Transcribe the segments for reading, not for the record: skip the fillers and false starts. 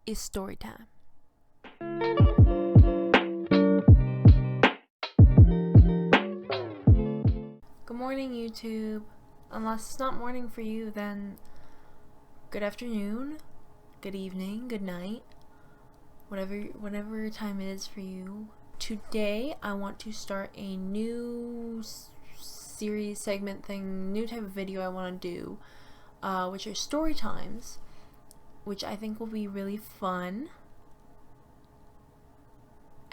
is story time. Good morning, YouTube. Unless it's not morning for you, then good afternoon, good evening, good night, whatever time it is for you. Today, I want to start a new series, segment thing, new type of video I want to do, which are story times, which I think will be really fun.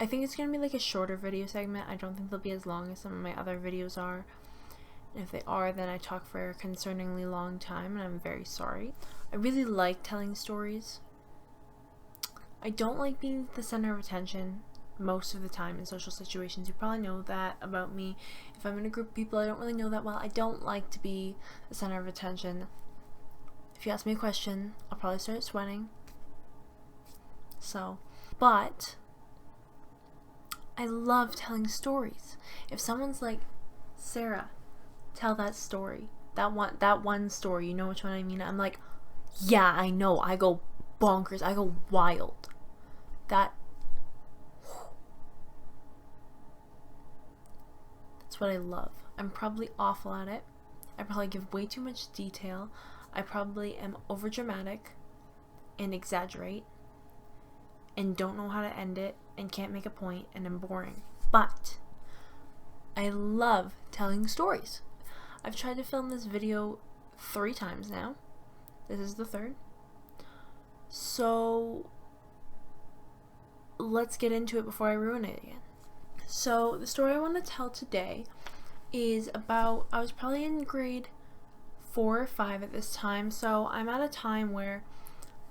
I think it's going to be like a shorter video segment. I don't think they'll be as long as some of my other videos are. And if they are, then I talk for a concerningly long time, and I'm very sorry. I really like telling stories. I don't like being the center of attention most of the time in social situations. You probably know that about me. If I'm in a group of people I don't really know that well, I don't like to be the center of attention. If you ask me a question, I'll probably start sweating. But I love telling stories. If someone's like, Sarah, tell that story, that one story, you know which one I mean, I'm like, yeah, I know. I go bonkers, I go wild. That's what I love. I'm probably awful at it. I probably give way too much detail. I probably am over dramatic and exaggerate and don't know how to end it and can't make a point and I'm boring. But I love telling stories. I've tried to film this video 3 times now. This is the 3rd. So let's get into it before I ruin it again. So the story I want to tell today is about, I was probably in grade 4 or 5 at this time, so I'm at a time where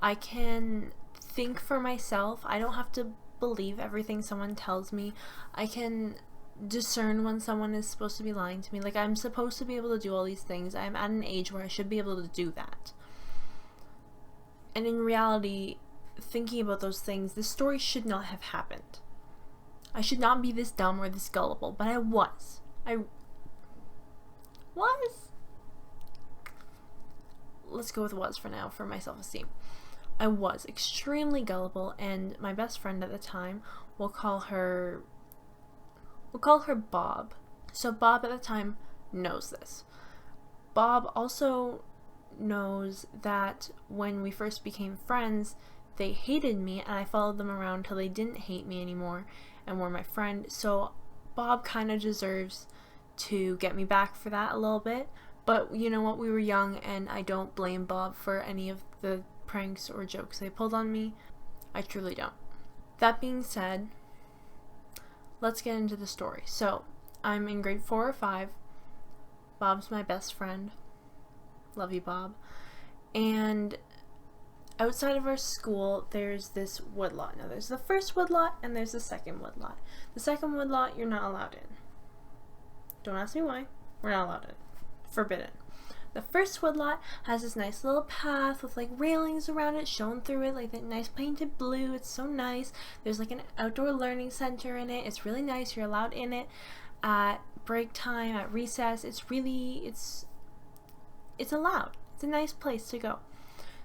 I can think for myself. I don't have to believe everything someone tells me. I can discern when someone is supposed to be lying to me. Like, I'm supposed to be able to do all these things. I'm at an age where I should be able to do that. And in reality, thinking about those things, this story should not have happened. I should not be this dumb or this gullible, but I was. Let's go with was for now, for my self-esteem. I was extremely gullible, and my best friend at the time, we'll call her Bob. So Bob at the time knows this. Bob also knows that when we first became friends, they hated me, and I followed them around till they didn't hate me anymore and were my friend. So Bob kind of deserves to get me back for that a little bit. But you know what? We were young, and I don't blame Bob for any of the pranks or jokes they pulled on me. I truly don't. That being said, let's get into the story. So, I'm in grade 4 or 5. Bob's my best friend. Love you, Bob. And outside of our school, there's this woodlot. Now, there's the first woodlot, and there's the second woodlot. The second woodlot, you're not allowed in. Don't ask me why. We're not allowed in. Forbidden. The first woodlot has this nice little path with like railings around it, shown through it, like that nice painted blue. It's so nice. There's like an outdoor learning center in it. It's really nice. You're allowed in it at break time, at recess. It's allowed. It's a nice place to go.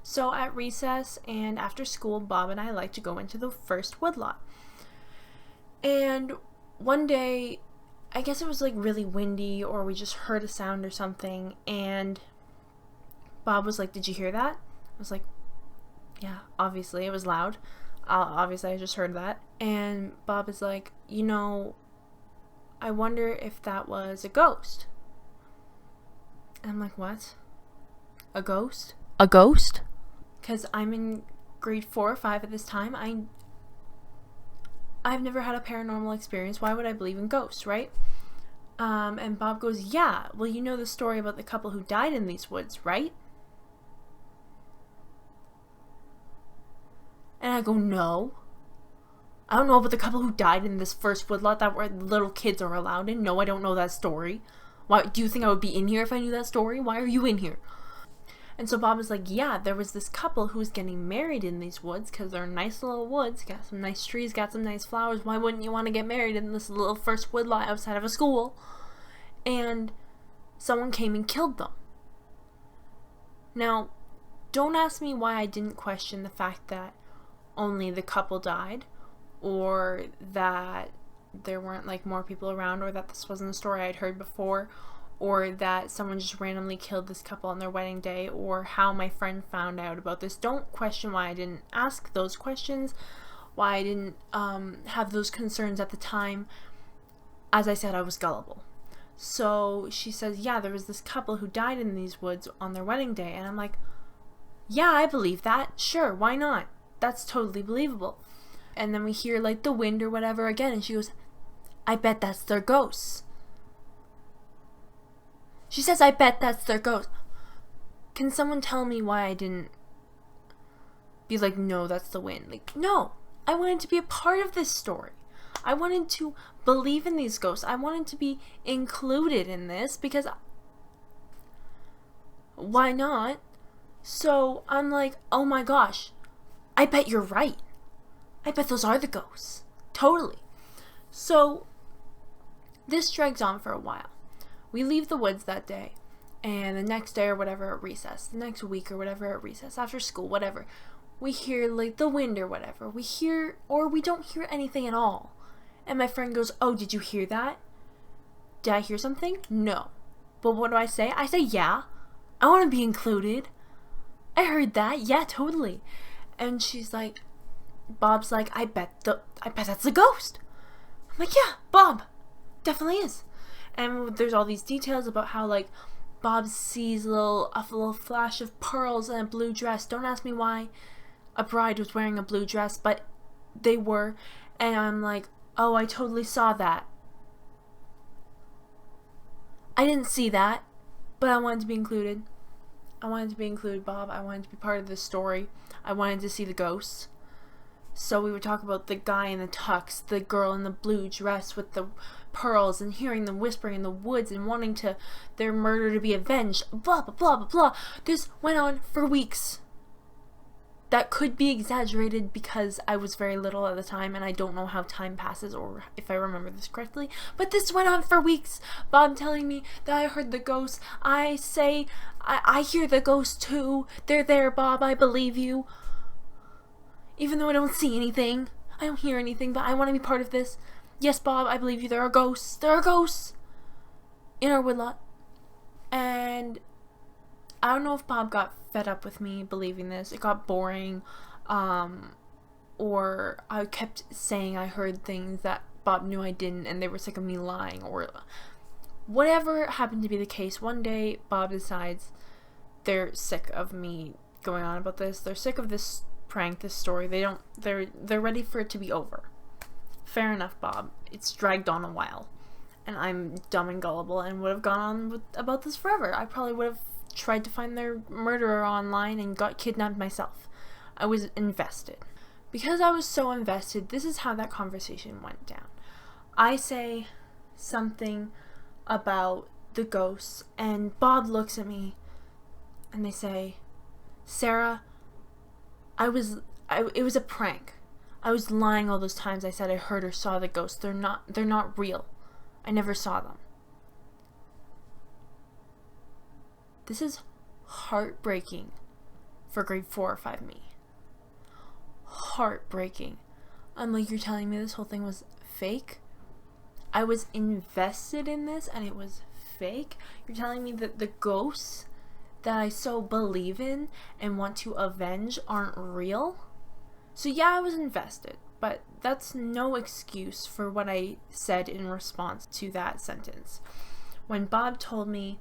So at recess and after school, Bob and I like to go into the first woodlot. And one day, I guess it was like really windy, or we just heard a sound or something, and Bob was like, "Did you hear that?" I was like, "Yeah, obviously, it was loud. Obviously, I just heard that." And Bob is like, I wonder if that was a ghost." And I'm like, "What? A ghost? A ghost?" Because I'm in grade 4 or 5 at this time. I've never had a paranormal experience. Why would I believe in ghosts, right? And Bob goes, "Yeah, well, you know the story about the couple who died in these woods, right?" And I go, "No. I don't know about the couple who died in this first woodlot that where little kids are allowed in. No, I don't know that story. Why do you think I would be in here if I knew that story? Why are you in here?" And so Bob is like, "Yeah, there was this couple who was getting married in these woods because they're nice little woods, got some nice trees, got some nice flowers. Why wouldn't you want to get married in this little first woodlot outside of a school? And someone came and killed them." Now, don't ask me why I didn't question the fact that only the couple died, or that there weren't like more people around, or that this wasn't a story I'd heard before, or that someone just randomly killed this couple on their wedding day, or how my friend found out about this. Don't question why I didn't ask those questions, why I didn't have those concerns at the time. As I said, I was gullible. So she says, yeah, there was this couple who died in these woods on their wedding day. And I'm like, yeah, I believe that. Sure, why not? That's totally believable. And then we hear like the wind or whatever again, and she goes, I bet that's their ghosts. She says, I bet that's their ghost. Can someone tell me why I didn't be like, no, that's the wind? Like, no, I wanted to be a part of this story. I wanted to believe in these ghosts. I wanted to be included in this because why not? So I'm like, oh my gosh, I bet you're right. I bet those are the ghosts. Totally. So this drags on for a while. We leave the woods that day, and the next day or whatever at recess, the next week or whatever at recess, after school, whatever, we hear like the wind or whatever. We hear, or we don't hear anything at all. And my friend goes, oh, did you hear that? Did I hear something? No. But what do I say? I say, yeah. I want to be included. I heard that. Yeah, totally. And she's like, Bob's like, I bet that's a ghost. I'm like, yeah, Bob, definitely is. And there's all these details about how like Bob sees a little flash of pearls and a blue dress. Don't ask me why a bride was wearing a blue dress, but they were. And I'm like, oh, I totally saw that. I didn't see that, but I wanted to be included. I wanted to be included, Bob. I wanted to be part of this story. I wanted to see the ghosts. So we would talk about the guy in the tux, the girl in the blue dress with the pearls, and hearing them whispering in the woods and wanting their murder to be avenged. Blah, blah, blah, blah, blah. This went on for weeks. That could be exaggerated because I was very little at the time and I don't know how time passes or if I remember this correctly. But this went on for weeks. Bob telling me that I heard the ghosts. I say, I hear the ghosts too. They're there, Bob. I believe you. Even though I don't see anything. I don't hear anything, but I want to be part of this. Yes, Bob, I believe you. There are ghosts. There are ghosts in our woodlot. And I don't know if Bob got fed up with me believing this. It got boring. Or I kept saying I heard things that Bob knew I didn't and they were sick of me lying. Or whatever happened to be the case. One day, Bob decides they're sick of me going on about this. They're sick of this prank, this story. They're ready for it to be over. Fair enough, Bob. It's dragged on a while. And I'm dumb and gullible and would have gone on about this forever. I probably would have tried to find their murderer online and got kidnapped myself. I was invested. Because I was so invested, this is how that conversation went down. I say something about the ghosts, and Bob looks at me and they say, Sarah, it was a prank. I was lying all those times I said I heard or saw the ghosts. They're not real. I never saw them. This is heartbreaking for grade 4 or 5 me. Heartbreaking. I'm like, you're telling me this whole thing was fake? I was invested in this and it was fake? You're telling me that the ghosts that I so believe in and want to avenge aren't real? So yeah, I was invested, but that's no excuse for what I said in response to that sentence. When Bob told me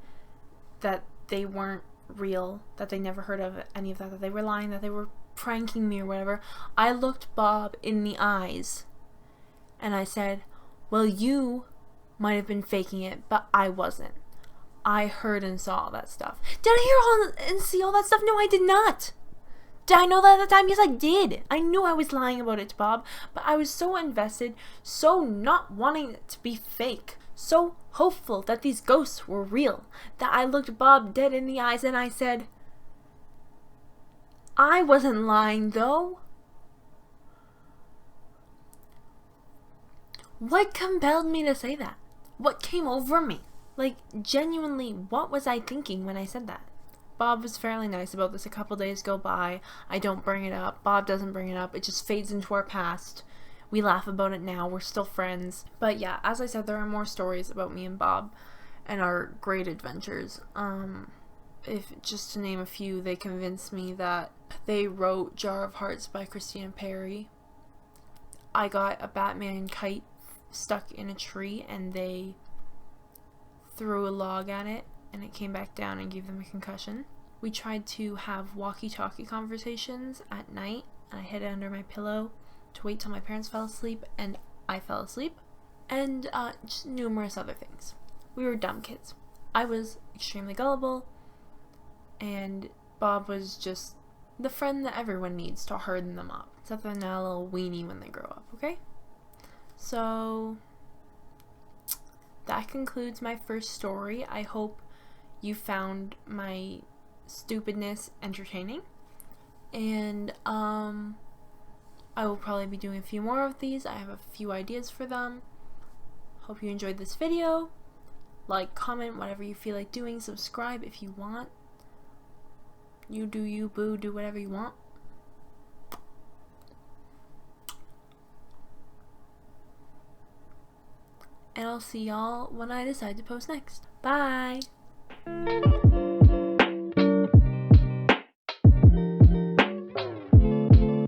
that they weren't real, that they never heard of any of that they were lying, that they were pranking me or whatever, I looked Bob in the eyes and I said, well, you might have been faking it, but I wasn't. I heard and saw all that stuff. Did I hear and see all that stuff? No, I did not. Did I know that at the time? Yes, I did. I knew I was lying about it to Bob, but I was so invested, so not wanting it to be fake, so hopeful that these ghosts were real, that I looked Bob dead in the eyes and I said, I wasn't lying though. What compelled me to say that? What came over me? Like, genuinely, what was I thinking when I said that? Bob was fairly nice about this. A couple days go by, I don't bring it up, Bob doesn't bring it up, it just fades into our past. We laugh about it now, we're still friends. But yeah, as I said, there are more stories about me and Bob and our great adventures. If just to name a few, they convinced me that they wrote Jar of Hearts by Christina Perry. I got a Batman kite stuck in a tree and they threw a log at it and it came back down and gave them a concussion. We tried to have walkie-talkie conversations at night and I hid it under my pillow to wait till my parents fell asleep and I fell asleep. And just numerous other things. We were dumb kids. I was extremely gullible and Bob was just the friend that everyone needs to harden them up, except they're not a little weenie when they grow up, okay? So that concludes my first story. I hope you found my stupidness entertaining, and I will probably be doing a few more of these. I have a few ideas for them. Hope you enjoyed this video. Like, comment, whatever you feel like doing. Subscribe if you want. You do you, boo, do whatever you want. And I'll see y'all when I decide to post next. Bye!